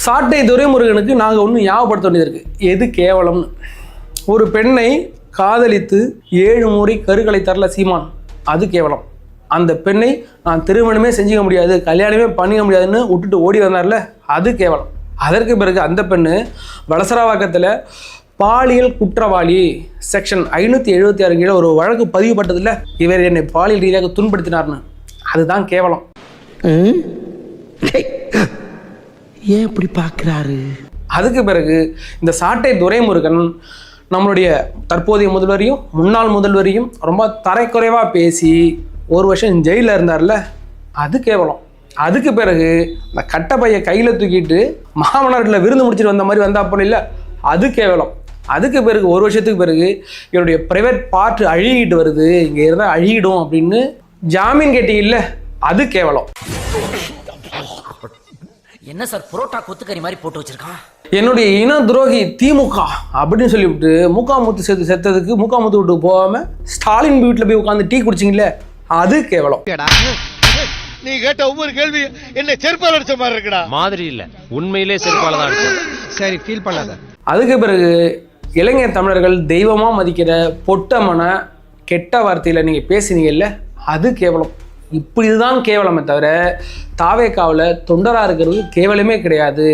சாட்டை துரைமுருகனுக்கு நாங்கள் ஒன்று ஞாபகப்படுத்த வேண்டியது இருக்குது. எது கேவலம்னு. ஒரு பெண்ணை காதலித்து 7 முறை கருகளை தரல சீமான், அது கேவலம். அந்த பெண்ணை நான் திருமணமே செஞ்சுக்க முடியாது, கல்யாணமே பண்ணிக்க முடியாதுன்னு விட்டுட்டு ஓடி வந்தார்ல, அது கேவலம். அதற்கு பிறகு அந்த பெண்ணு வலசராவாக்கத்தில் பாலியல் குற்றவாளி செக்ஷன் 576 கீழே ஒரு வழக்கு பதிவுபட்டதில்லை, இவர் என்னை பாலியல் ரீதியாக துன்படுத்தினார்னு, அதுதான் கேவலம். ஏன் இப்படி பார்க்குறாரு? அதுக்கு பிறகு இந்த சாட்டை துரைமுருகன் நம்மளுடைய தற்போதைய முதல்வரையும் முன்னாள் முதல்வரையும் ரொம்ப தரைக்குறைவாக பேசி 1 வருஷம் ஜெயிலில் இருந்தார்ல, அது கேவலம். அதுக்கு பிறகு அந்த கட்டப்பையை கையில் தூக்கிட்டு மாமனார்களில் விருந்து முடிச்சுட்டு வந்த மாதிரி வந்தா போல இல்லை, அது கேவலம். அதுக்கு பிறகு 1 வருஷத்துக்கு பிறகு இவருடைய ப்ரைவேட் பார்ட் அழுகிட்டு வருது, இங்கே இருந்தால் அழுகிடும் அப்படின்னு ஜாமீன் கேட்டி இல்லை, அது கேவலம். என்ன சார் புரோட்டா கொத்துக்கறி மாதிரி போட்டு வச்சிருக்கான்? என்னுடைய இன துரோகி திமுக அப்படின்னு சொல்லிவிட்டு முகாமுத்து செத்ததுக்கு முகாமுத்து வீட்டுக்கு போகாம ஸ்டாலின் வீட்டில் போய் உட்காந்து டீ குடிச்சிங்களே, அது கேவலம். நீ கேட்ட ஒவ்வொரு கேள்வி என்ன செருப்பால் அடிச்ச மாதிரி இருக்குடா. மாதிரி இல்ல, உண்மையிலே செருப்பால தான் அடிச்சது. சரி, ஃபீல் பண்ணாத. அதுக்கு பிறகு இளைஞர் தமிழர்கள் தெய்வமா மதிக்கிற பொட்டமன கெட்ட வார்த்தையில நீங்க பேசினீங்கல்ல, அது கேவலம். இப்படி இதுதான் கேவலமே தவிர தாவேக்காவில் தொண்டரா இருக்கிறது கேவலமே கிடையாது.